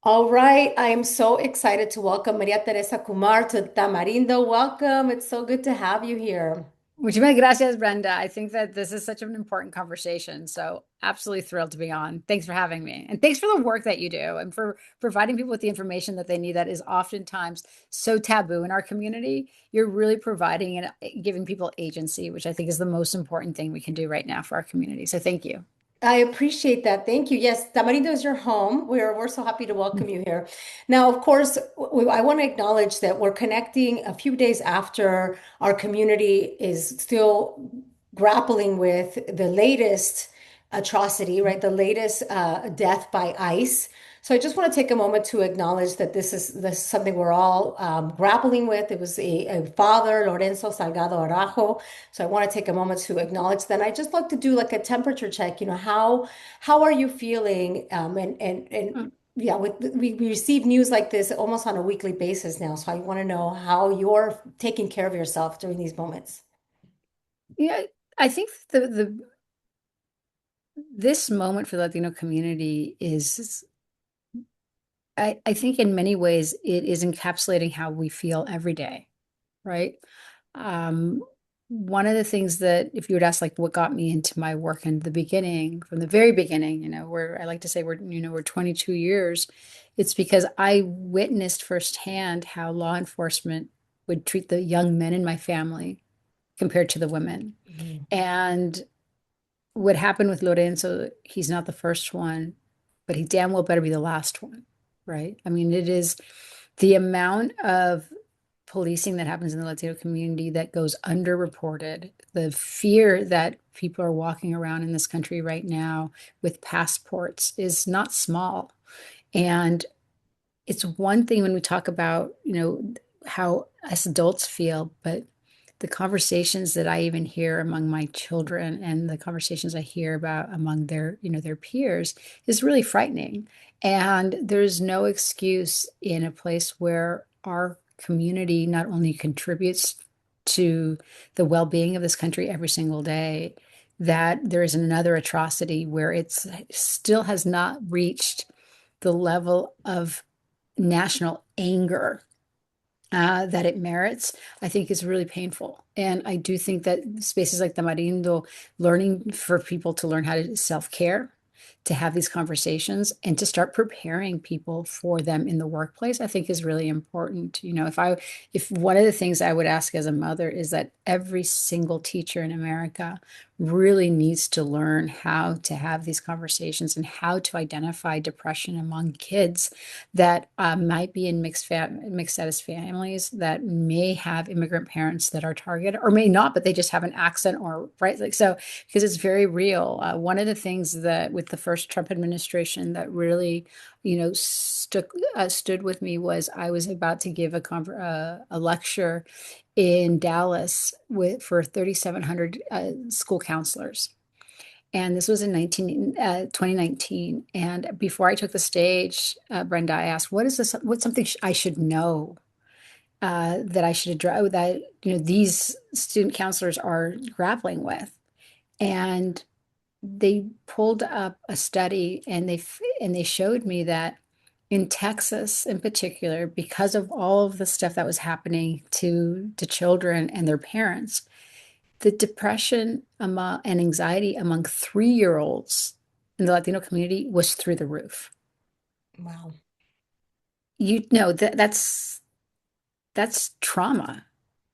All right, I am so excited to welcome Maria Teresa Kumar to Tamarindo. Welcome. It's so good to have you here. Muchísimas gracias, Brenda. I think that this is such an important conversation. So, absolutely thrilled to be on. Thanks for having me. And thanks for the work that you do and for providing people with the information that they need that is oftentimes so taboo in our community. You're really providing and giving people agency, which I think is the most important thing we can do right now for our community. So, thank you. I appreciate that. Thank you. Yes, Tamarindo is your home. We're so happy to welcome you here. Now, of course, I want to acknowledge that we're connecting a few days after our community is still grappling with the latest atrocity, right? The latest death by ICE. So I just want to take a moment to acknowledge that this is something we're all grappling with. It was a father, Lorenzo Salgado Arajo. So I want to take a moment to acknowledge that. And I just like to do like a temperature check. How are you feeling? And yeah, we receive news like this almost on a weekly basis now. So I want to know how you're taking care of yourself during these moments. Yeah, I think the this moment for the Latino community is I think in many ways it is encapsulating how we feel every day, right? Um, One of the things that if you would ask like what got me into my work in the beginning, from the very beginning, where I like to say we're 22 years, it's because I witnessed firsthand how law enforcement would treat the young men in my family compared to the women. Mhm. And what happened with Lorenzo, he's not the first one, but he damn well better be the last one, right? I mean, it is the amount of policing that happens in the Latino community that goes underreported, the fear that people are walking around in this country right now with passports is not small. And it's one thing when we talk about, how us adults feel, but the conversations that I even hear among my children and the conversations I hear about among their peers is really frightening. And there's no excuse in a place where our community not only contributes to the well-being of this country every single day, that there is another atrocity where it's still has not reached the level of national anger that it merits, I think is really painful. And I do think that spaces like Tamarindo, learning for people to learn how to self-care, to have these conversations and to start preparing people for them in the workplace, I think is really important. If one of the things I would ask as a mother is that every single teacher in America really needs to learn how to have these conversations and how to identify depression among kids that might be in mixed status families that may have immigrant parents that are targeted or may not, but they just have an accent or right like so because it's very real. One of the things that with the first Trump administration that really, stood with me was I was about to give a lecture in Dallas for 3,700 school counselors. And this was in 2019. And before I took the stage, Brenda, I asked, what's something I should know that I should address that, these student counselors are grappling with. And they pulled up a study and they showed me that in Texas in particular, because of all of the stuff that was happening to children and their parents, the depression and anxiety among 3-year-olds in the Latino community was through the roof. Wow. You know that's trauma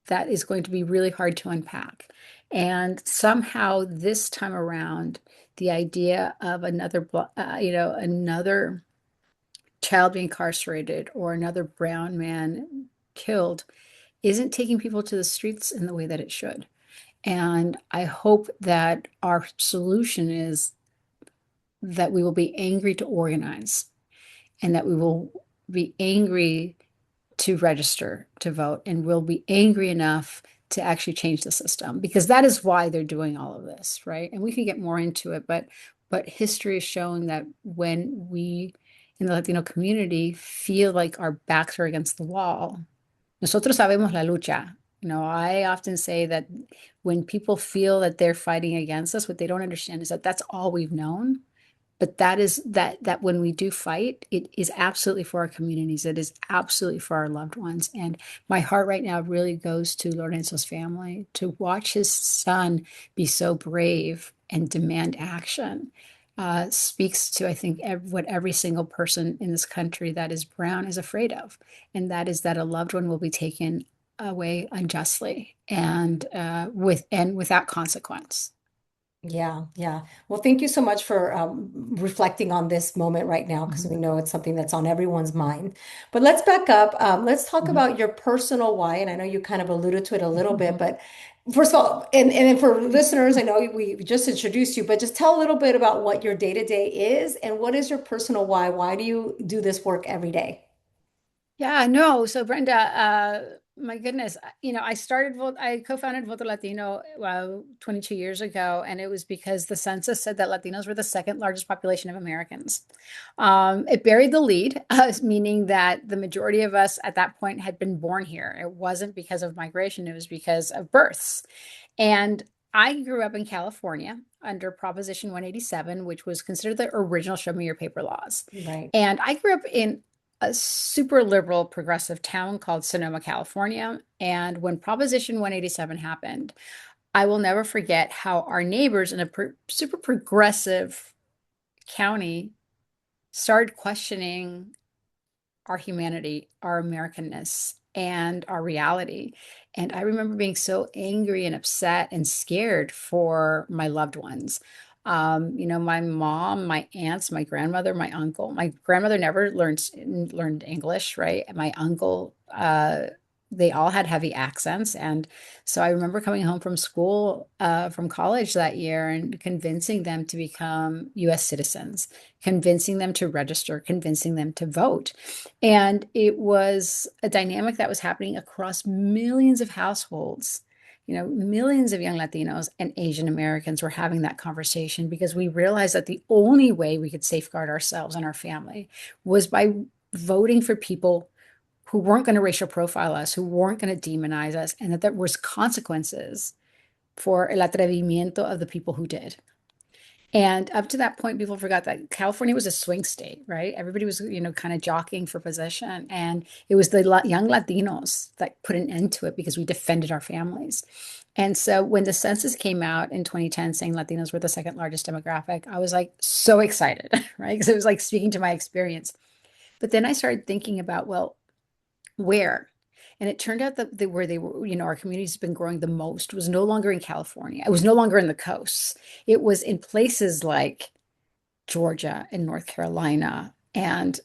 that is going to be really hard to unpack. And somehow this time around, the idea of another child being incarcerated or another brown man killed isn't taking people to the streets in the way that it should. And I hope that our solution is that we will be angry to organize and that we will be angry to register to vote and we'll be angry enough to actually change the system because that is why they're doing all of this, right? And we can get more into it, but history has shown that when we in the Latino community feel like our backs are against the wall, nosotros sabemos la lucha. I often say that when people feel that they're fighting against us, what they don't understand is that that's all we've known. But that is that when we do fight, it is absolutely for our communities. It is absolutely for our loved ones. And my heart right now really goes to Lorenzo's family to watch his son be so brave and demand action. Speaks to, I think, what every single person in this country that is brown is afraid of, and that is that a loved one will be taken away unjustly and without consequence. Yeah, yeah. Well, thank you so much for reflecting on this moment right now, because we Mhm. know it's something that's on everyone's mind. But let's back up. Let's talk Mhm. about your personal why. And I know you kind of alluded to it a little bit, Mhm. but first of all, and then for listeners, I know we just introduced you, but just tell a little bit about what your day-to-day is and what is your personal why? Why do you do this work every day? Yeah, no. So Brenda, my goodness, I co-founded Voto Latino 22 years ago, and it was because the census said that Latinos were the second largest population of Americans. It buried the lead, meaning that the majority of us at that point had been born here. It wasn't because of migration, it was because of births. And I grew up in California under Proposition 187, which was considered the original Show Me Your Paper laws. Right. And I grew up in a super liberal progressive town called Sonoma, California. And when Proposition 187 happened, I will never forget how our neighbors in a super progressive county started questioning our humanity, our Americanness, and our reality. And I remember being so angry and upset and scared for my loved ones. My mom, my aunts, my grandmother, my uncle. My grandmother never learned English, right? My uncle, they all had heavy accents, and so I remember coming home from school, from college that year, and convincing them to become U.S. citizens, convincing them to register, convincing them to vote. And it was a dynamic that was happening across millions of households. Millions of young Latinos and Asian Americans were having that conversation because we realized that the only way we could safeguard ourselves and our family was by voting for people who weren't going to racial profile us, who weren't going to demonize us, and that there was consequences for el atrevimiento of the people who did. And up to that point, people forgot that California was a swing state, right? Everybody was, kind of jockeying for position. And it was the young Latinos that put an end to it because we defended our families. And so when the census came out in 2010 saying Latinos were the second largest demographic, I was like so excited, right? Because it was like speaking to my experience. But then I started thinking about, well, where? And it turned out that where they were, our community's been growing the most was no longer in California. It was no longer in the coasts. It was in places like Georgia and North Carolina and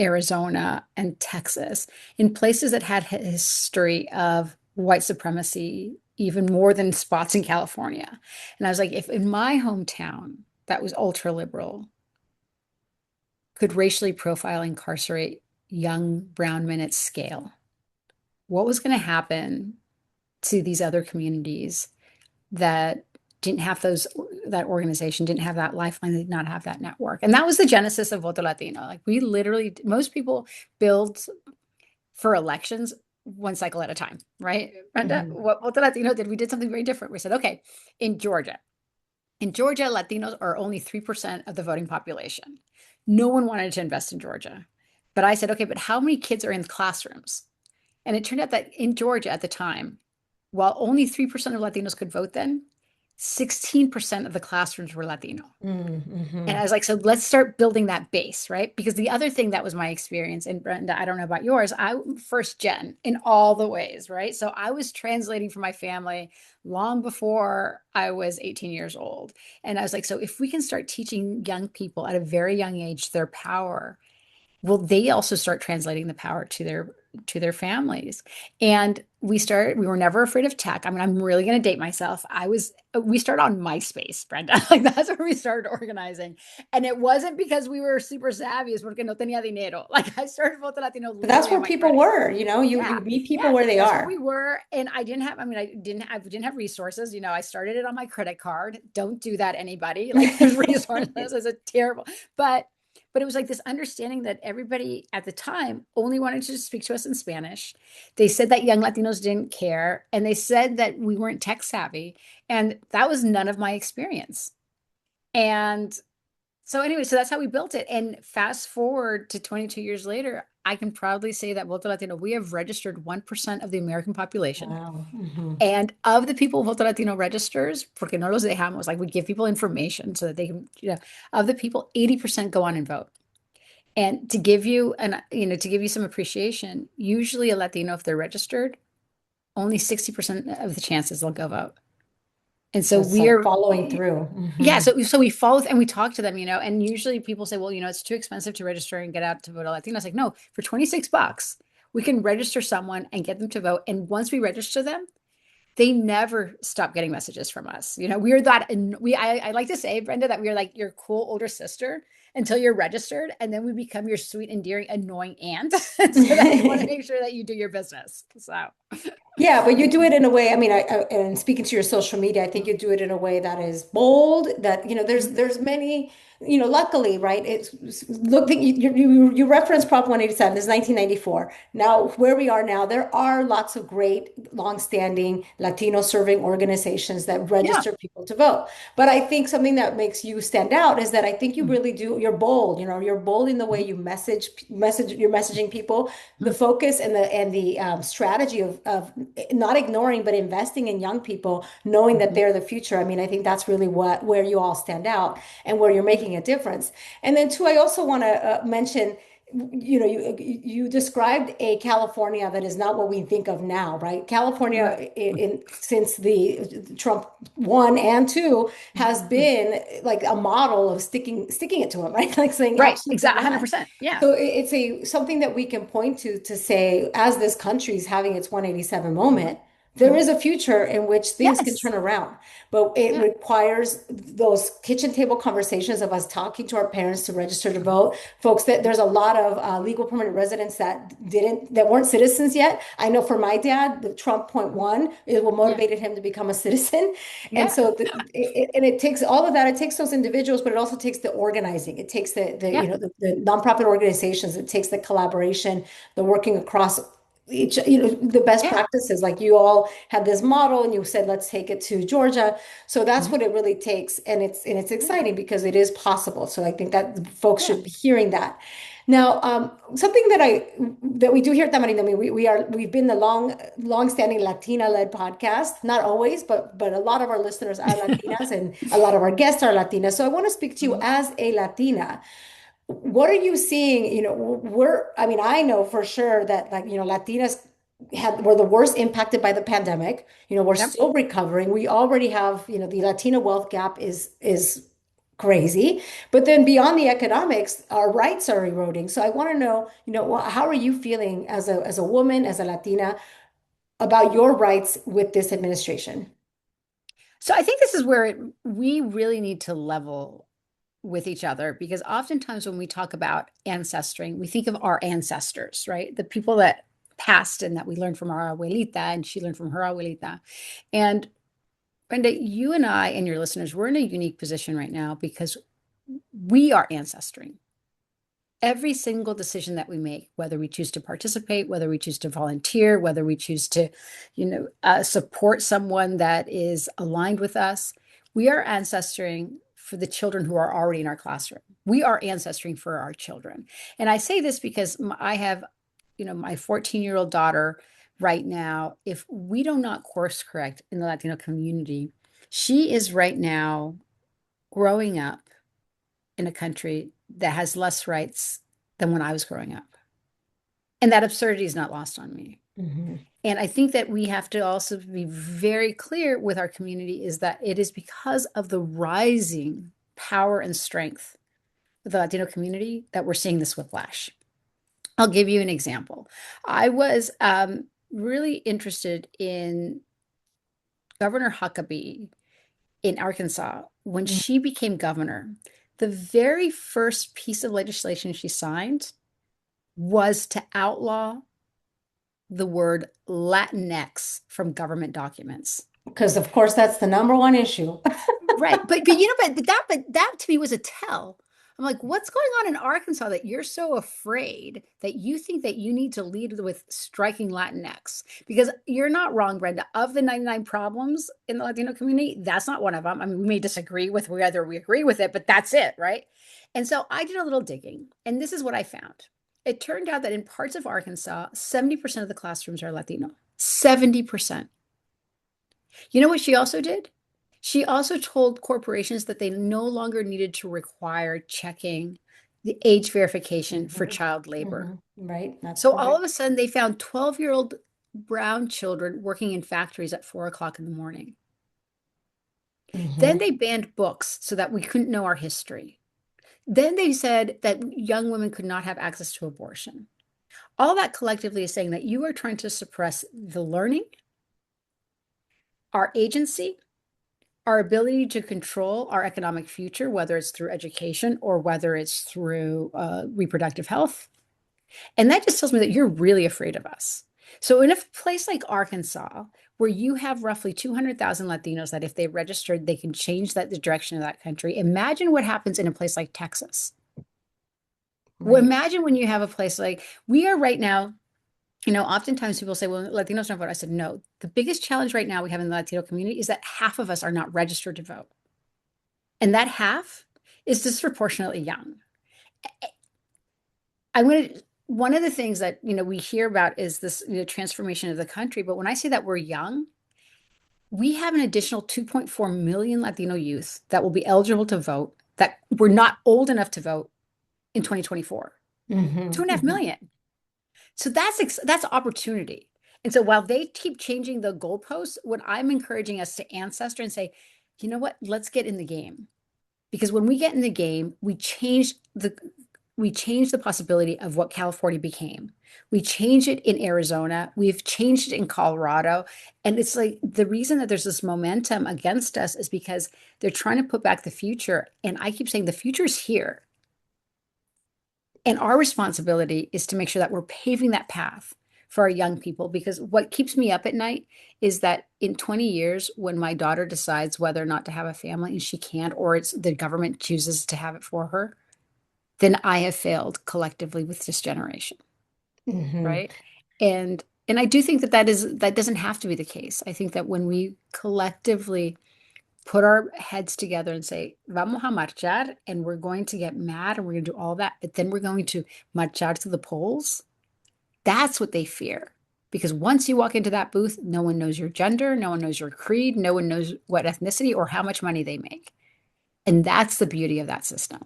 Arizona and Texas, in places that had a history of white supremacy, even more than spots in California. And I was like, if in my hometown that was ultra liberal could racially profile, incarcerate young brown men at scale, what was going to happen to these other communities that didn't have that organization, didn't have that lifeline, did not have that network? And that was the genesis of Voto Latino. Like we literally, most people build for elections one cycle at a time, right? And Mhm. what Voto Latino did, we did something very different. We said, okay, in Georgia, Latinos are only 3% of the voting population. No one wanted to invest in Georgia. But I said, okay, but how many kids are in classrooms? And it turned out that in Georgia at the time, while only 3% of Latinos could vote then, 16% of the classrooms were Latino. And I Mm-hmm. was like, so let's start building that base, right? Because the other thing that was my experience, and Brenda, I don't know about yours, I first gen in all the ways, right? So I was translating for my family long before I was 18 years old. And I was like, so if we can start teaching young people at a very young age their power, will they also start translating the power to their families? And we were never afraid of tech. I mean, I'm really going to date myself. We started on MySpace, Brenda. Like that's where we started organizing. And it wasn't because we were super savvy, it's porque no tenía dinero. Like I started Voto Latino But that's literally on where my people credit were, card. you Yeah. meet people Yeah, where they that's where we are. were. And I didn't have resources. I started it on my credit card. Don't do that, anybody. Like there's resources. It's a terrible, but it was like this understanding that everybody at the time only wanted to speak to us in Spanish. They said that young Latinos didn't care, and they said that we weren't tech savvy. And that was none of my experience. And So anyway, so that's how we built it. And fast forward to 22 years later, I can proudly say that Voto Latino, we have registered 1% of the American population. Wow. Hmm. And of the people Voto Latino registers, porque no los dejamos, like we give people information so that they can, of the people, 80% go on and vote. And to give you to give you some appreciation, usually a Latino, if they're registered, only 60% of the chances they'll go vote. And so So it's like we're, following through. yeah, Hmm. so we follow and we talk to them, and usually people say, well, it's too expensive to register and get out to vote a Latino. It's like, no, for $26, we can register someone and get them to vote. And once we register them, they never stop getting messages from us. We're that, and I like to say, Brenda, that we are like your cool older sister until you're registered, and then we become your sweet, endearing, annoying aunt, so that we want to make sure that you do your business. So, Yeah, but you do it in a way, I mean, and speaking to your social media, I think you do it in a way that is bold, that, there's many, luckily, right? Look, you referenced Prop 187, this is 1994. Now, where we are now, there are lots of great, longstanding Latino serving organizations that yeah. register people to vote. But I think something that makes you stand out is that I think you really do, you're bold, you're bold in the way you you're messaging people, the focus and the strategy of not ignoring but investing in young people, knowing that they're the future. I mean, I think that's really where you all stand out and where you're making a difference. And then two, I also want to mention, you described a California that is not what we think of now, right? Right. California, since the Trump 1 and 2, has been like a model of sticking it to him, right? Like saying Right. absolutely Exactly. not. 100%. Yeah. So it's something that we can point to say, as this country is having its 187 moment, there is a future in which things can Yes. turn around. But it Yeah. requires those kitchen table conversations of us talking to our parents to register to vote. Folks, that there's a lot of legal permanent residents that weren't citizens yet. I know for my dad, the Trump point one, it will Yeah. motivated him to become a citizen. And Yeah. so it takes all of that. It takes those individuals, but it also takes the organizing. It takes Yeah. the nonprofit organizations. It takes the collaboration, the working across the best Yeah. practices. Like you all had this model and you said, let's take it to Georgia. So that's Mhm. what it really takes. And it's Yeah. exciting because it is possible. So I think that folks Yeah. should be hearing that. Now, something that we do here at Tamarindo, I mean, we've been the long-standing Latina-led podcast. Not always, but a lot of our listeners are Latinas, and a lot of our guests are Latinas. So I want to speak to you Mhm. as a Latina. What are you seeing? I mean, I know for sure that, like, Latinas were the worst impacted by the pandemic. We're Yep. still recovering. We already have, the Latino wealth gap is crazy. But then beyond the economics, our rights are eroding. So I want to know, how are you feeling as a woman, as a Latina, about your rights with this administration? So I think this is where we really need to level with each other, because oftentimes when we talk about ancestry, we think of our ancestors, right? The people that passed and that we learned from our abuelita and she learned from her abuelita. And Brenda, you and I and your listeners, we're in a unique position right now because we are ancestring. Every single decision that we make, whether we choose to participate, whether we choose to volunteer, whether we choose to, support someone that is aligned with us, we are ancestring for the children who are already in our classroom. We are ancestring for our children. And I say this because I have, my 14-year-old daughter right now. If we do not course correct in the Latino community, she is right now growing up in a country that has less rights than when I was growing up. And that absurdity is not lost on me. Mhm. And I think that we have to also be very clear with our community is that it is because of the rising power and strength of the Latino community that we're seeing this whiplash. I'll give you an example. I was really interested in Governor Huckabee in Arkansas when she became governor. The very first piece of legislation she signed was to outlaw the word Latinx from government documents. Because of course that's the number one issue. Right. But that to me was a tell I'm like, what's going on in Arkansas that you're so afraid that you think that you need to lead with striking Latinx? Because you're not wrong, Brenda. Of the 99 problems in the Latino community, that's not one of them. I mean, we may disagree with whether we agree with it, but that's it, right? And so I did a little digging, and this is what I found. It turned out that in parts of Arkansas, 70% of the classrooms are Latino. 70%. You know what she also did? She also told corporations that they no longer needed to require checking the age verification for Mhm. child labor. Mhm. Right, that's So all correct. of a sudden, they found 12-year-old brown children working in factories at 4 o'clock in the morning. Then Hmm. they banned books so that we couldn't know our history. Then they said that young women could not have access to abortion. All that collectively is saying that you are trying to suppress the learning, our agency, our ability to control our economic future, whether it's through education or whether it's through reproductive health. And that just tells me that you're really afraid of us. So, in a place like Arkansas, where you have roughly 200,000 Latinos that if they registered, they can change the direction of that country, imagine what happens in a place like Texas. Well, Right. imagine when you have a place like we are right now. Oftentimes people say, well, Latinos don't vote. I said, no. The biggest challenge right now we have in the Latino community is that half of us are not registered to vote. And that half is disproportionately young. One of the things that, we hear about is this, transformation of the country. But when I say that we're young, we have an additional 2.4 million Latino youth that will be eligible to vote that were not old enough to vote in 2024. Two Hmm. and a half Hmm. million. So that's opportunity. And so while they keep changing the goalposts, what I'm encouraging us to ancestor and say, you know what, let's get in the game. Because when we get in the game, we change the possibility of what California became. We change it in Arizona. We've changed it in Colorado. And it's like the reason that there's this momentum against us is because they're trying to put back the future. And I keep saying the future's here. And our responsibility is to make sure that we're paving that path for our young people. Because what keeps me up at night is that in 20 years, when my daughter decides whether or not to have a family and she can't, or it's the government chooses to have it for her, then I have failed collectively with this generation, Hmm. right? And I do think that doesn't have to be the case. I think that when we collectively put our heads together and say, vamos a marchar, and we're going to get mad and we're going to do all that, but then we're going to marchar to the polls, that's what they fear. Because once you walk into that booth, no one knows your gender, no one knows your creed, no one knows what ethnicity or how much money they make. And that's the beauty of that system.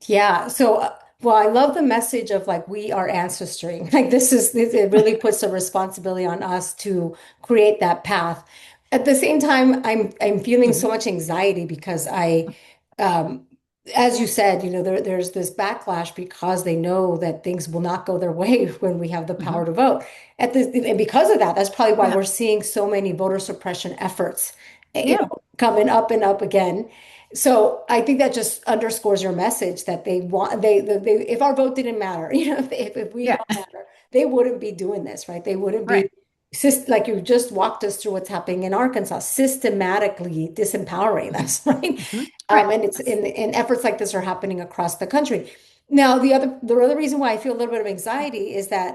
Yeah. So, well, I love the message of like we are ancestry. Like it really puts a responsibility on us to create that path. At the same time, I'm feeling so Mhm. much anxiety because um, as you said, there's this backlash because they know that things will not go their way when we have the power Mhm. to vote. And because of that, that's probably why Yeah. we're seeing so many voter suppression efforts, Yeah. coming up and up again. So I think that just underscores your message that they want they if our vote didn't matter, if we Yeah. don't matter, they wouldn't be doing this, right? They wouldn't Right. be like you just walked us through what's happening in Arkansas, systematically disempowering Mhm. us, right? Mhm. Right. And it's in efforts like this are happening across the country. Now, the other reason why I feel a little bit of anxiety is that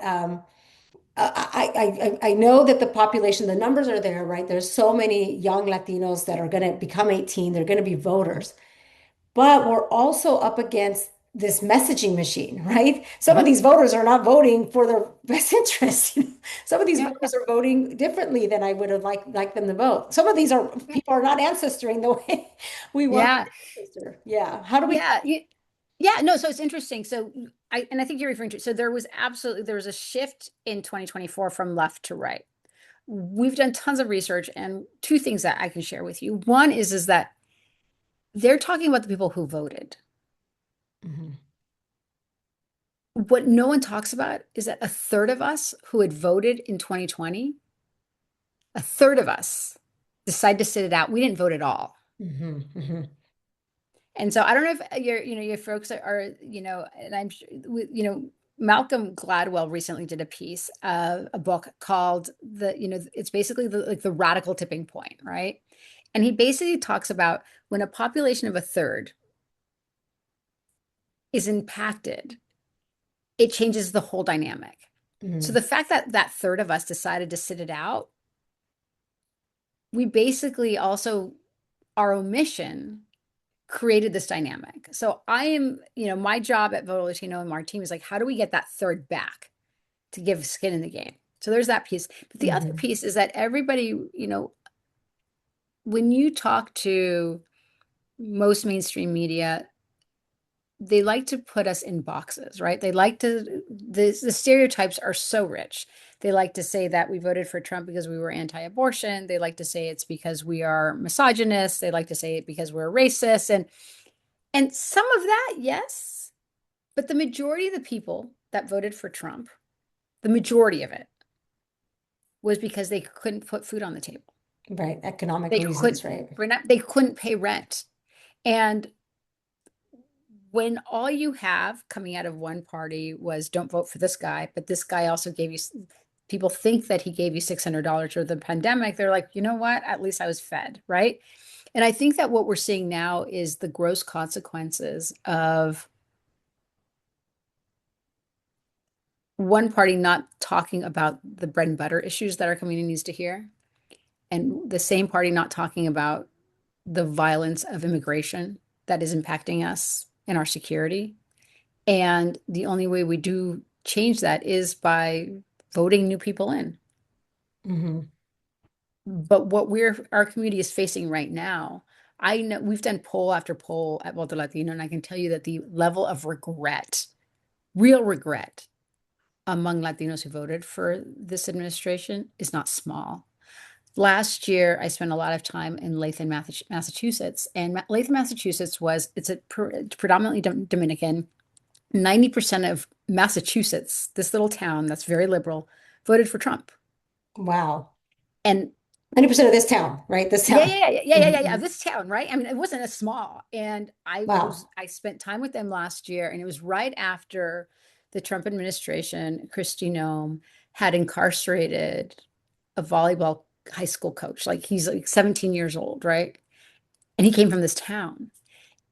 I know that the population, the numbers are there, right? There's so many young Latinos that are going to become 18, they're going to be voters. But we're also up against this messaging machine, right? Some of Mhm. these voters are not voting for their best interests. Some of these Yeah. voters are voting differently than I would have liked them to vote. Some of these are Yeah. people are not ancestering the way we want them Yeah. to ancestor. Yeah. How do we? Yeah. Yeah. No, so it's interesting. So I think you're referring to, so there was a shift in 2024 from left to right. We've done tons of research and two things that I can share with you. One is that they're talking about the people who voted. Mhm. What no one talks about is that a third of us who had voted in 2020, a third of us decided to sit it out. We didn't vote at all. Mhm. Mhm. And so I don't know if your folks and I'm sure, Malcolm Gladwell recently did a piece, a book called it's basically the radical tipping point, right? And he basically talks about when a population of a third is impacted, it changes the whole dynamic. So Mhm. the fact that that third of us decided to sit it out, we basically also, our omission created this dynamic. So I am, my job at Voto Latino and our team is like, how do we get that third back to give skin in the game? So there's that piece. But the other Mhm. piece is that everybody, when you talk to most mainstream media, they like to put us in boxes, right? They like to, the stereotypes are so rich. They like to say that we voted for Trump because we were anti-abortion. They like to say it's because we are misogynists. They like to say it because we're racist. And some of that, yes, but the majority of the people that voted for Trump, the majority of it was because they couldn't put food on the table. Right. Economic They reasons, couldn't, right? they couldn't pay rent. And when all you have coming out of one party was don't vote for this guy, but this guy also gave you, people think that he gave you $600 for the pandemic. They're like, you know what? At least I was fed, right? And I think that what we're seeing now is the gross consequences of one party not talking about the bread and butter issues that our community needs to hear, and the same party not talking about the violence of immigration that is impacting us and our security. And the only way we do change that is by voting new people in. Hmm. But what our community is facing right now, I know we've done poll after poll at Voto Latino, and I can tell you that the level of regret, real regret, among Latinos who voted for this administration is not small. Last year, I spent a lot of time in Latham, Massachusetts, and Latham, Massachusetts it's a predominantly Dominican. 90% of Massachusetts, this little town that's very liberal, voted for Trump. Wow. And 90% of this town, right? This yeah, town. yeah, yeah, yeah, yeah, yeah, yeah, Mhm. this town, right? I mean, it wasn't as small. And Wow. I spent time with them last year, and it was right after the Trump administration, Kristi Noem, had incarcerated a volleyball high school coach. Like he's like 17 years old, right? And he came from this town.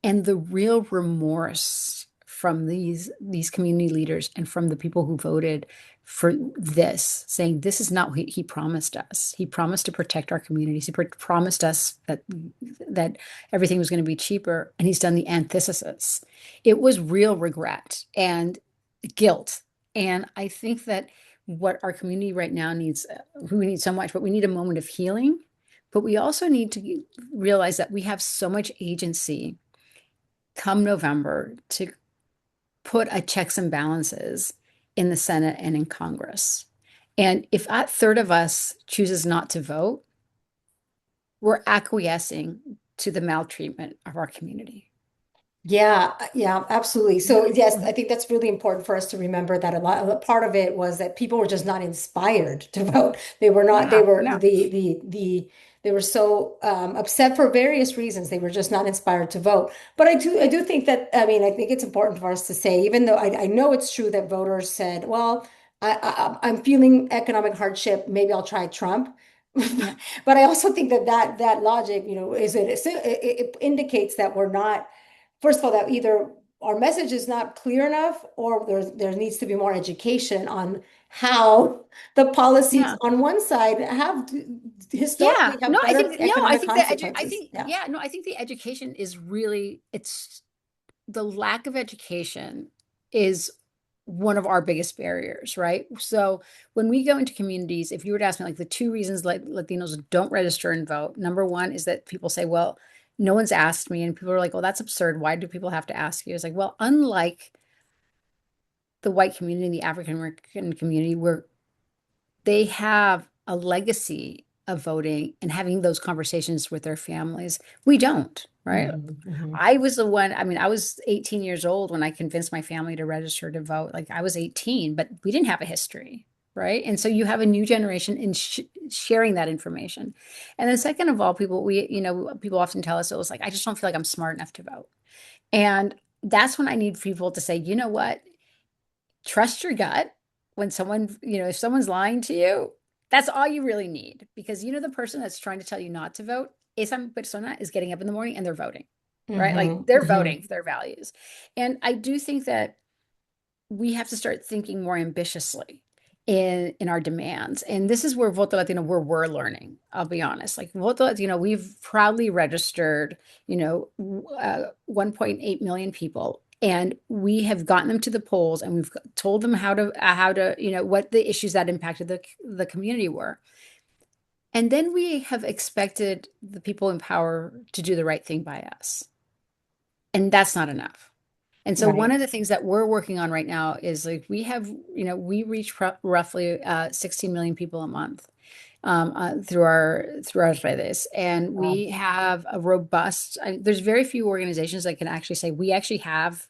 And the real remorse from these community leaders and from the people who voted for this, saying this is not what he promised us. He promised to protect our communities. He promised us that everything was going to be cheaper, and he's done the antithesis. It was real regret and guilt. And I think that what our community right now needs, who we need so much, but we need a moment of healing. But we also need to realize that we have so much agency come November to put a checks and balances in the Senate and in Congress. And if a third of us chooses not to vote, we're acquiescing to the maltreatment of our community. Yeah, yeah, absolutely. Yeah. So yes, I Mhm. think that's really important for us to remember that a part of it was that people were just not inspired to vote. They were not, they No, were no. they were so upset for various reasons. They were just not inspired to vote. But I do think that, I mean, I think it's important for us to say, even though I know it's true that voters said, well, I'm feeling economic hardship, maybe I'll try Trump. Yeah. But I also think that that logic, it indicates that we're not, first of all, that either our message is not clear enough, or there needs to be more education on how the policies Yeah. on one side have Yeah. historically have No, I better think, economic I consequences. think, Yeah. yeah, no, I think the education is really, it's the lack of education is one of our biggest barriers, right? So when we go into communities, if you were to ask me like the two reasons Latinos don't register and vote, number one is that people say, well, no one's asked me. And people are like, well, that's absurd. Why do people have to ask you? It's like, well, unlike the white community, the African American community, where they have a legacy of voting and having those conversations with their families, we don't, right? Hmm. Hmm. I was the one, I mean, I was 18 years old when I convinced my family to register to vote. Like I was 18, but we didn't have a history, right? And so you have a new generation in sharing that information. And then second of all, people often tell us it was like, I just don't feel like I'm smart enough to vote. And that's when I need people to say, you know what? Trust your gut. When someone, if someone's lying to you, that's all you really need, because the person that's trying to tell you not to vote, esa persona is getting up in the morning and they're voting. right? Like they're voting for their values. And I do think that we have to start thinking more ambitiously in our demands. And this is where Voto Latino, where we're learning, I'll be honest. Like Voto Latino, we've proudly registered, 1.8 million people. And we have gotten them to the polls and we've told them how to, what the issues that impacted the community were. And then we have expected the people in power to do the right thing by us. And that's not enough. And so one Right. of the things that we're working on right now is like we reach roughly 16 million people a month through our redes, and Wow. we have a robust. There's very few organizations that can actually say we actually have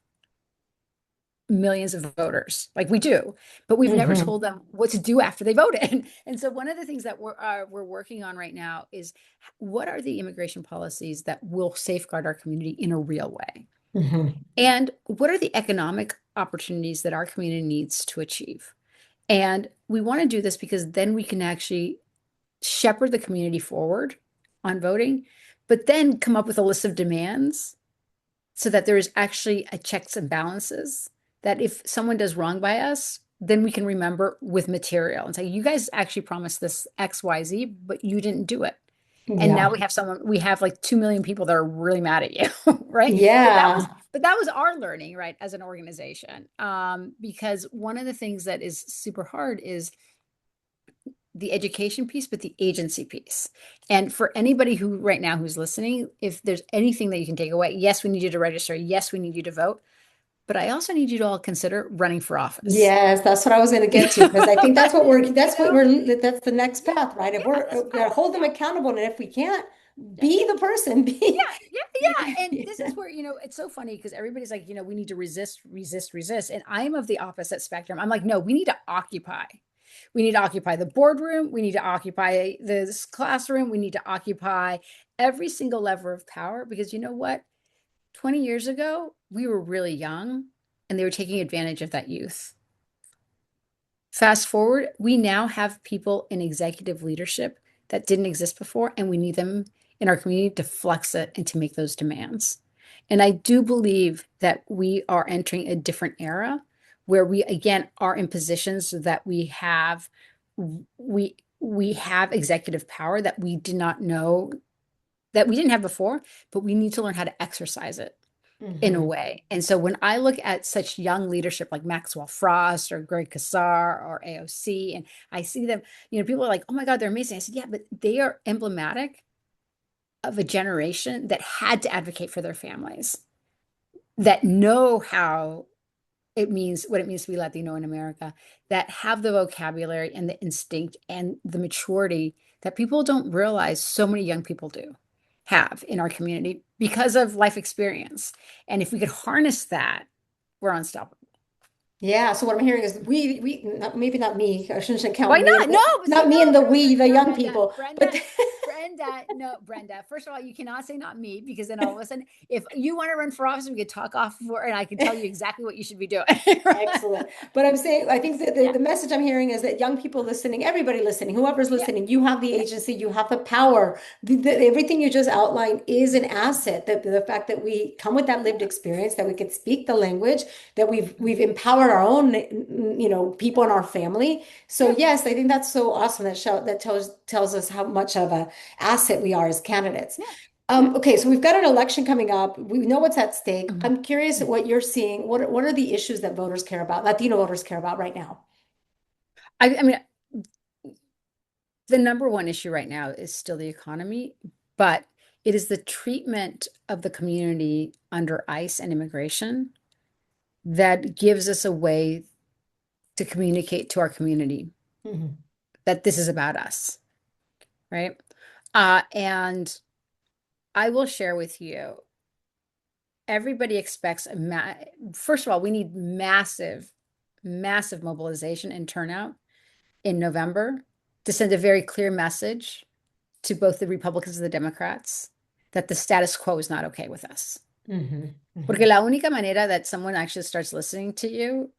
millions of voters. Like we do, but we've never Hmm. told them what to do after they voted. And so one of the things that we're working on right now is what are the immigration policies that will safeguard our community in a real way? Hmm. And what are the economic opportunities that our community needs to achieve? And we want to do this because then we can actually shepherd the community forward on voting, but then come up with a list of demands so that there is actually a checks and balances that if someone does wrong by us, then we can remember with material and say, you guys actually promised this XYZ, but you didn't do it. And now Yeah. we have like 2 million people that are really mad at you, right? Yeah. But that was our learning, right, as an organization. Because one of the things that is super hard is the education piece, but the agency piece. And for anybody who right now who's listening, if there's anything that you can take away, yes, we need you to register. Yes, we need you to vote. But I also need you to all consider running for office. Yes, that's what I was going to get to because I think You know? that's the next Yeah, path, right? If yeah, we're that's gonna fine. hold them Yeah, accountable, and if we can't, yeah. be the person, be. Yeah, yeah, yeah. And this is where, it's so funny because everybody's like, we need to resist, resist, resist. And I'm of the opposite spectrum. I'm like, no, we need to occupy. We need to occupy the boardroom. We need to occupy this classroom. We need to occupy every single lever of power because you know what? 20 years ago, we were really young and they were taking advantage of that youth. Fast forward, we now have people in executive leadership that didn't exist before, and we need them in our community to flex it and to make those demands. And I do believe that we are entering a different era where we again are in positions that we have executive power that we did not know that we didn't have before, but we need to learn how to exercise it in a Hmm. way. And so when I look at such young leadership like Maxwell Frost or Greg Kassar or AOC, and I see them, people are like, oh my God, they're amazing. I said, yeah, but they are emblematic of a generation that had to advocate for their families, that know what it means to be Latino in America, that have the vocabulary and the instinct and the maturity that people don't realize so many young people do have in our community because of life experience. And if we could harness that, we're unstoppable. Yeah. So what I'm hearing is maybe not me. I shouldn't count Why me, not? No, but see, not me and no, the Brenda, the no, young Brenda, people, Brenda, but Brenda, no, Brenda. First of all, you cannot say not me because then all of a sudden, if you want to run for office, we could talk off for, and I can tell you exactly what you should be doing. excellent. But I'm saying, I think that Yeah, the message I'm hearing is that young people listening, everybody listening, whoever's yeah, listening, you have the yeah, agency, you have the power. Everything you just outlined is an asset. That the fact that we come with that lived yeah. experience, that we could speak the language, that Mhm. we've empowered our own, people in our family. So Yeah, yes, I think that's so awesome. That tells us how much of a asset we are as candidates. yeah, yeah. Okay, so we've got an election coming up. We know what's at stake. Mhm. I'm curious what you're seeing. What are the issues that voters care about, Latino voters care about right now? I mean, the number one issue right now is still the economy, but it is the treatment of the community under ICE and immigration that gives us a way to communicate to our community Mhm. that this is about us, right? And I will share with you, everybody expects first of all, we need massive, massive mobilization and turnout in November to send a very clear message to both the Republicans and the Democrats that the status quo is not okay with us. Mhm. Porque Mhm. la única manera that someone actually starts listening to you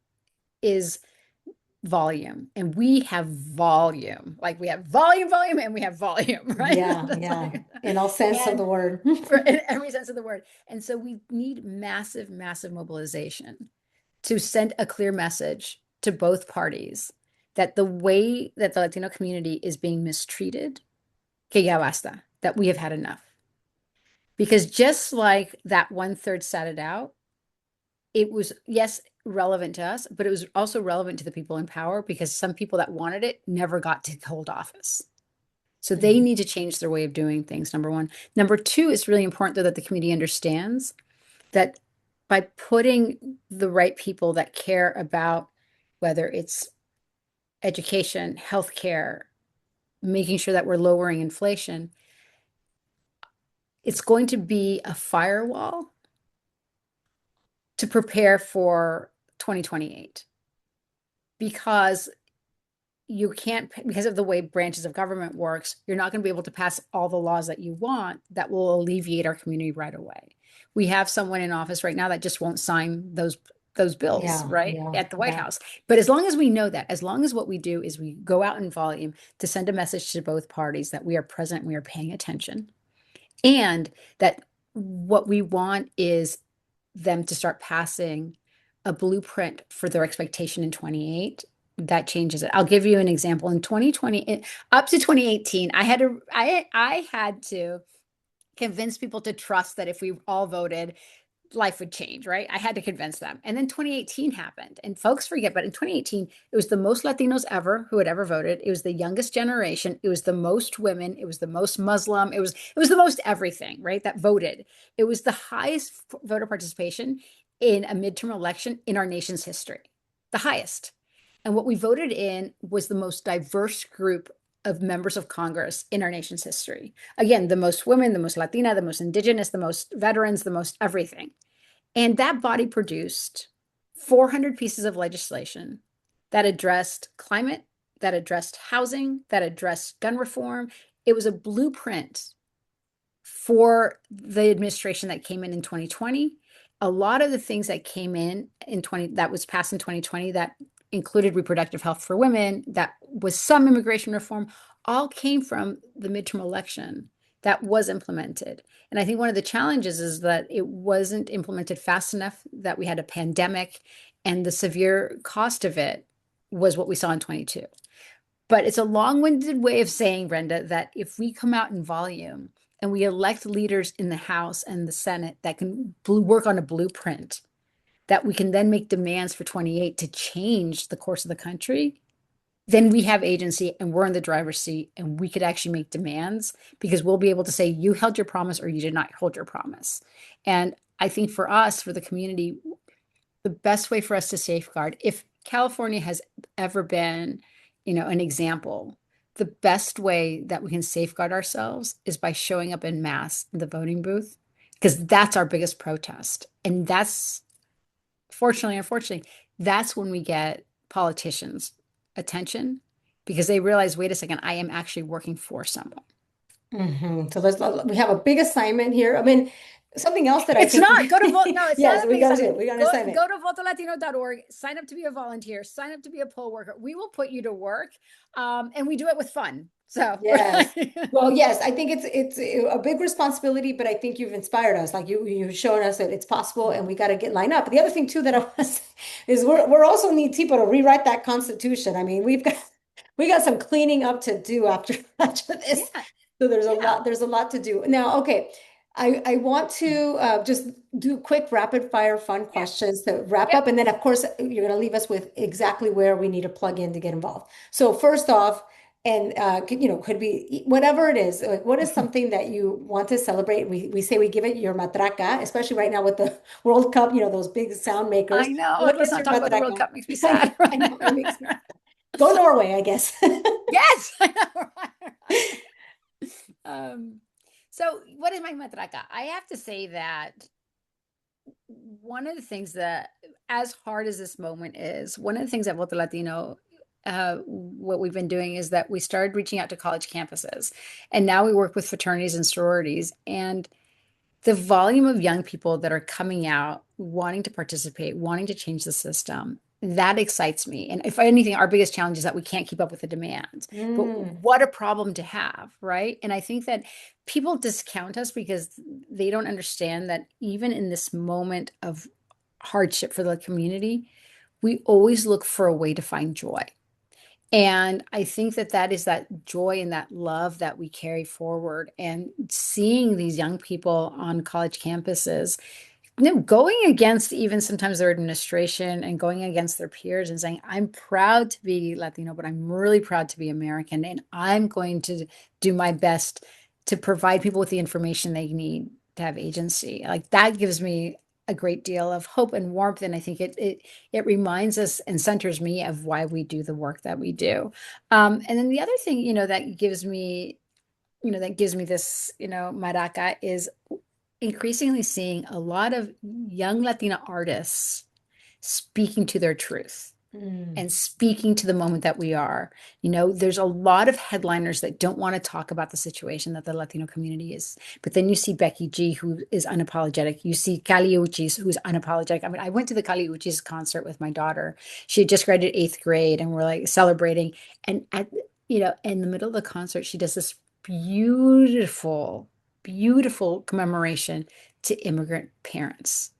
is volume, and we have volume. Like we have volume, and we have volume, right? Yeah, That's yeah. like, In all sense of and the word. in every sense of the word. And so we need massive, massive mobilization to send a clear message to both parties that the way that the Latino community is being mistreated, que ya basta, that we have had enough. Because just like that one third sat it out, it was, yes, relevant to us, but it was also relevant to the people in power because some people that wanted it never got to hold office. So they Mhm. need to change their way of doing things, number one. Number two, it's really important, though, that the community understands that by putting the right people that care about whether it's education, healthcare, making sure that we're lowering inflation, it's going to be a firewall to prepare for 2028 because you can't, because of the way branches of government works, you're not going to be able to pass all the laws that you want that will alleviate our community right away. We have someone in office right now that just won't sign those bills, Yeah, right, yeah, at the White yeah. House. But as long as we know that, as long as what we do is we go out in volume to send a message to both parties that we are present, we are paying attention, and that what we want is them to start passing a blueprint for their expectation in 28, that changes it. I'll give you an example. In 2020, up to 2018, I had to convince people to trust that if we all voted, life would change, right? I had to convince them. And then 2018 happened. And folks forget, but in 2018, it was the most Latinos ever who had ever voted. It was the youngest generation. It was the most women. It was the most Muslim. It was the most everything, right? That voted. It was the highest voter participation in a midterm election in our nation's history. The highest. And what we voted in was the most diverse group of members of Congress in our nation's history. Again, the most women, the most Latina, the most indigenous, the most veterans, the most everything. And that body produced 400 pieces of legislation that addressed climate, that addressed housing, that addressed gun reform. It was a blueprint for the administration that came in 2020. A lot of the things that came in 20 that was passed in 2020 that included reproductive health for women, that was some immigration reform, all came from the midterm election that was implemented. And I think one of the challenges is that it wasn't implemented fast enough, that we had a pandemic, and the severe cost of it was what we saw in 22. But it's a long-winded way of saying, Brenda, that if we come out in volume and we elect leaders in the House and the Senate that can work on a blueprint, that we can then make demands for 28 to change the course of the country, then we have agency and we're in the driver's seat and we could actually make demands because we'll be able to say, you held your promise or you did not hold your promise. And I think for us, for the community, the best way for us to safeguard, if California has ever been, an example, the best way that we can safeguard ourselves is by showing up in mass in the voting booth, because that's our biggest protest. And that's, fortunately, unfortunately, that's when we get politicians' attention because they realize, wait a second, I am actually working for someone. So we have a big assignment here. I mean, something else that I It's think not. Go to vote. No, it's yes, not a we big got to do assignment. it. We got an Go assignment. go to votolatino.org, sign up to be a volunteer, sign up to be a poll worker. We will put you to work. And we do it with fun. So Yes. Well, yes, I think it's a big responsibility, but I think you've inspired us. Like you've shown us that it's possible, and we got to get lined up. The other thing too that I want to say is we're also need people to rewrite that Constitution. I mean, we got some cleaning up to do after this. yeah, So yeah, there's a lot to do. Now, okay. I want to just do quick rapid fire fun yeah, questions to wrap yep. up. And then, of course, you're going to leave us with exactly where we need to plug in to get involved. So first off, and could be whatever it is, like what is something that you want to celebrate? We say we give it your matraca, especially right now with the World Cup, those big sound makers. I know. What Let's is not your talk about the World matraca? Cup. Makes me I sad. know, I know, it makes me sad. Go Norway, I guess. Yes. I know, right? Um, so what is my matraca? I have to say that one of the things that, as hard as this moment is, one of the things that Voto Latino, what we've been doing is that we started reaching out to college campuses, and now we work with fraternities and sororities. And the volume of young people that are coming out, wanting to participate, wanting to change the system, that excites me. And if anything, our biggest challenge is that we can't keep up with the demand. But Mm, what a problem to have, right? And I think that people discount us because they don't understand that even in this moment of hardship for the community, we always look for a way to find joy. And I think that that is that joy and that love that we carry forward. And seeing these young people on college campuses, going against even sometimes their administration and going against their peers and saying, I'm proud to be Latino, but I'm really proud to be American. And I'm going to do my best to provide people with the information they need to have agency. Like that gives me a great deal of hope and warmth. And I think it reminds us and centers me of why we do the work that we do. And then the other thing, that gives me this, maraca is increasingly seeing a lot of young Latina artists speaking to their truth mm, and speaking to the moment that we are. There's a lot of headliners that don't want to talk about the situation that the Latino community is. But then you see Becky G, who is unapologetic. You see Kali Uchis, who's unapologetic. I mean, I went to the Kali Uchis concert with my daughter. She had just graduated eighth grade, and we're like celebrating. And in the middle of the concert, she does this beautiful, beautiful commemoration to immigrant parents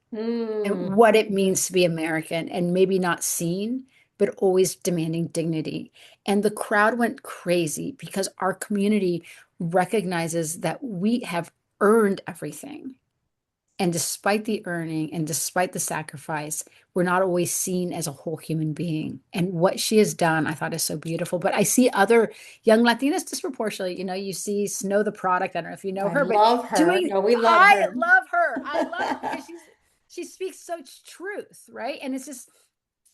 and mm, what it means to be American and maybe not seen, but always demanding dignity. And the crowd went crazy because our community recognizes that we have earned everything. And despite the earning and despite the sacrifice, we're not always seen as a whole human being. And what she has done, I thought is so beautiful. But I see other young Latinas disproportionately. You see Snow the Product. I don't know if you know I her, but love her. No, we love I her. love her. I love her because she speaks such truth, right? And it's just,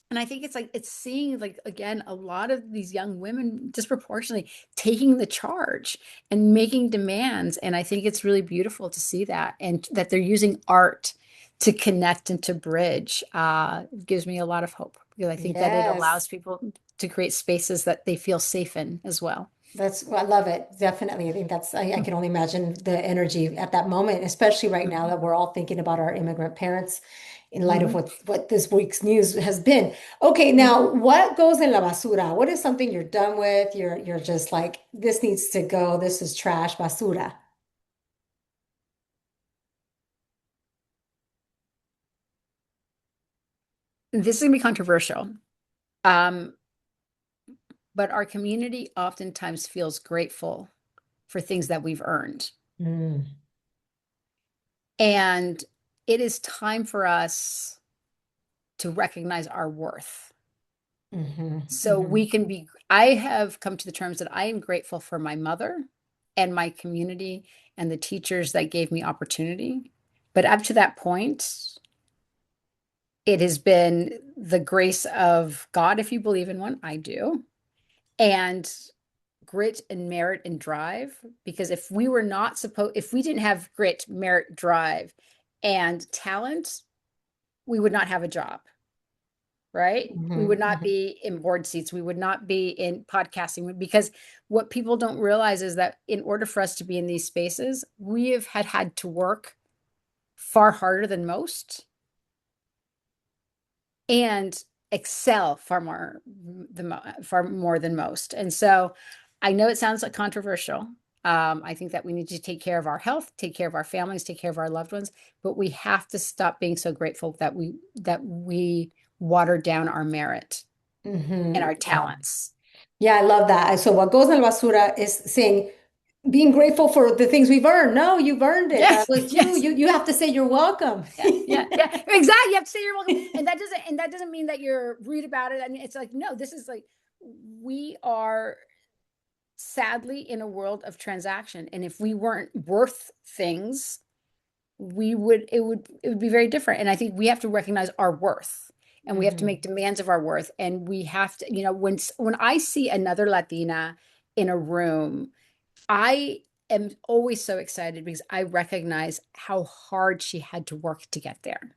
and I think it's like it's seeing like again a lot of these young women disproportionately taking the charge and making demands. And I think it's really beautiful to see that and that they're using art to connect and to bridge. It gives me a lot of hope because I think that it Yes. allows people to create spaces that they feel safe in as well. I love it. Definitely. I think I can only imagine the energy at that moment, especially right now Mhm. that we're all thinking about our immigrant parents in light of Mhm. what this week's news has been. Okay, now what goes in la basura? What is something you're done with? You're just like, this needs to go. This is trash, basura. This is going to be controversial. Um, but our community oftentimes feels grateful for things that we've earned. Mm, And it is time for us to recognize our worth. hmm So hmm we can be, I have come to the terms that I am grateful for my mother and my community and the teachers that gave me opportunity. But up to that point, it has been the grace of God, if you believe in one, I do, and grit and merit and drive. Because if we didn't have grit, merit, drive, and talent, we would not have a job, right? We would not hmm be in board seats. We would not be in podcasting because what people don't realize is that in order for us to be in these spaces, we have had to work far harder than most and excel far more than most. And so I know it sounds like controversial. I think that we need to take care of our health, take care of our families, take care of our loved ones, but we have to stop being so grateful that we water down our merit and our Yeah. talents. Yeah, I love that. So what goes in la basura is saying, being grateful for the things we've earned. No, you've earned it. That Yes, was you. yes. You have to say you're welcome. Yeah, exactly. You have to say you're welcome. And that doesn't mean that you're rude about it. I mean, it's like, no, this is like we are sadly in a world of transaction. And if we weren't worth things, it would be very different. And I think we have to recognize our worth and we have to hmm make demands of our worth. And we have to, when I see another Latina in a room, I am always so excited because I recognize how hard she had to work to get there.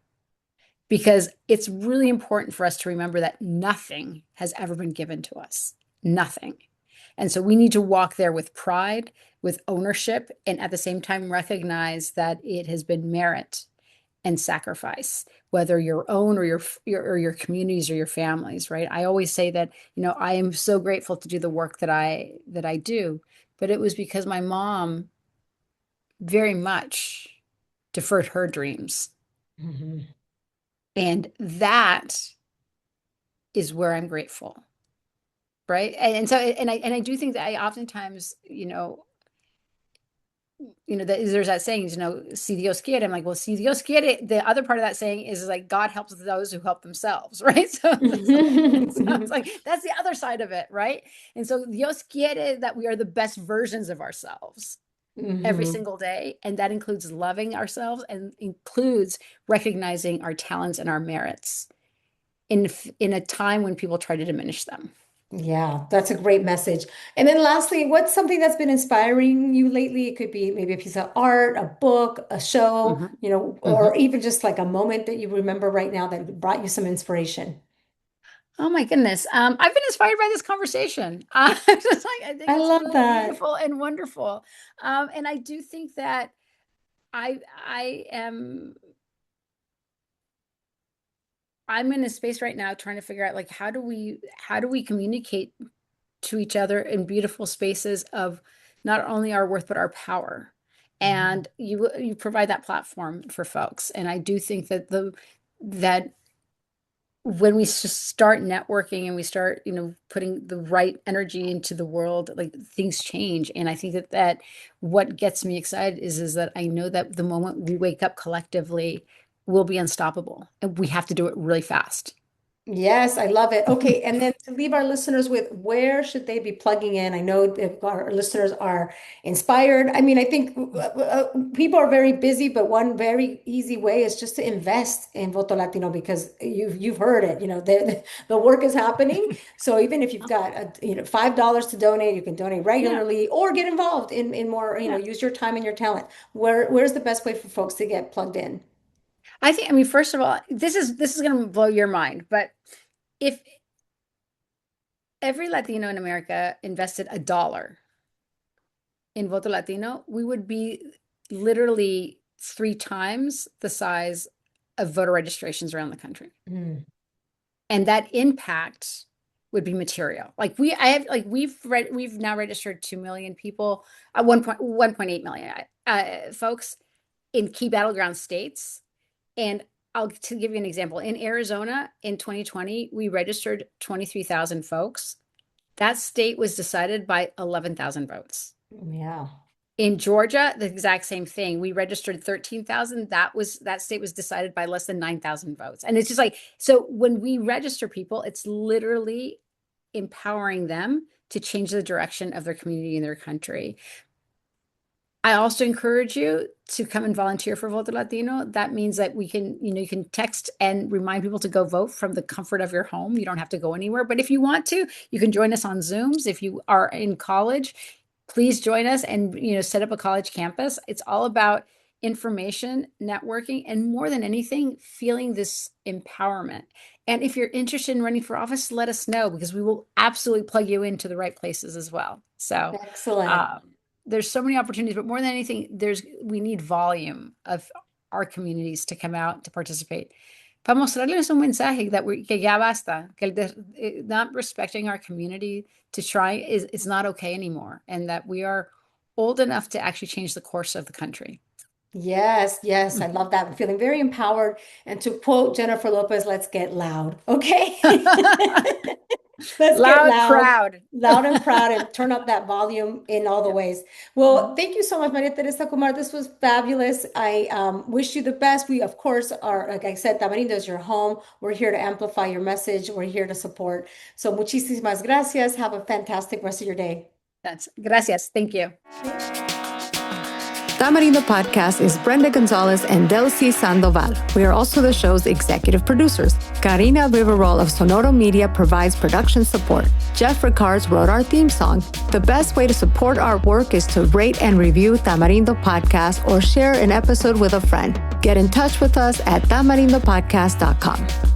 Because it's really important for us to remember that nothing has ever been given to us. Nothing. And so we need to walk there with pride, with ownership, and at the same time recognize that it has been merit and sacrifice, whether your own or your communities or your families, right? I always say that, I am so grateful to do the work that I do, but it was because my mom very much deferred her dreams. Mhm. And that is where I'm grateful. Right. And so, and I do think that I oftentimes, there's that saying, si Dios quiere. I'm like, well, si Dios quiere, the other part of that saying is like, God helps those who help themselves, right? So it's like, that's the other side of it, right? And so Dios quiere that we are the best versions of ourselves every Mhm. single day. And that includes loving ourselves and includes recognizing our talents and our merits in a time when people try to diminish them. Yeah, that's a great message. And then lastly, what's something that's been inspiring you lately? It could be maybe a piece of art, a book, a show, Mhm. or Mhm. even just like a moment that you remember right now that brought you some inspiration. Oh my goodness. I've been inspired by this conversation. Just like, I think I it's love really that. beautiful and wonderful. And I do think that I am I'm in a space right now trying to figure out like how do we communicate to each other in beautiful spaces of not only our worth but our power. Mhm. And you provide that platform for folks. And I do think that when we start networking and we start putting the right energy into the world, like things change. And I think that what gets me excited is that I know that the moment we wake up collectively, we'll be unstoppable, and we have to do it really fast. Yes, I love it. Okay, and then to leave our listeners with where should they be plugging in? I know that our listeners are inspired. I mean, I think people are very busy, but one very easy way is just to invest in Voto Latino because you've heard it. The work is happening. So even if you've got $5 to donate, you can donate Yeah. regularly or get involved in more. Yeah. Use your time and your talent. Where's the best way for folks to get plugged in? I mean, first of all, this is going to blow your mind, but if every Latino in America invested $1 in Voto Latino, we would be literally 3 times the size of voter registrations around the country. Mm. And that impact would be material. Like we've now registered 2 million people, 1.8 million folks in key battleground states. And to give you an example, in Arizona in 2020, we registered 23,000 folks. That state was decided by 11,000 votes. Yeah. In Georgia, the exact same thing. We registered 13,000. That state was decided by less than 9,000 votes. And it's just like, so when we register people, it's literally empowering them to change the direction of their community and their country. I also encourage you to come and volunteer for Voto Latino. That means that you can text and remind people to go vote from the comfort of your home. You don't have to go anywhere. But if you want to, you can join us on Zooms. If you are in college, please join us and set up a college campus. It's all about information, networking, and more than anything, feeling this empowerment. And if you're interested in running for office, let us know because we will absolutely plug you into the right places as well. So, Excellent. um, there's so many opportunities, but more than anything, we need volume of our communities to come out to participate. Para mostrarles un mensaje que ya basta, que not respecting our community to try is not okay anymore, and that we are old enough to actually change the course of the country. Yes, yes, I love that. I'm feeling very empowered. And to quote Jennifer Lopez, let's get loud. Okay. Let's get Loud, loud, proud. loud and proud, and turn up that volume in all the Yeah. ways. Well, Mhm. thank you so much, Maria Teresa Kumar. This was fabulous. I wish you the best. We, of course, are, like I said, Tamarindo is your home. We're here to amplify your message. We're here to support. So, muchísimas gracias. Have a fantastic rest of your day. Gracias. Thank you. Tamarindo Podcast is Brenda Gonzalez and Delcy Sandoval. We are also the show's executive producers. Karina Riverol of Sonoro Media provides production support. Jeff Ricards wrote our theme song. The best way to support our work is to rate and review Tamarindo Podcast or share an episode with a friend. Get in touch with us at tamarindopodcast.com.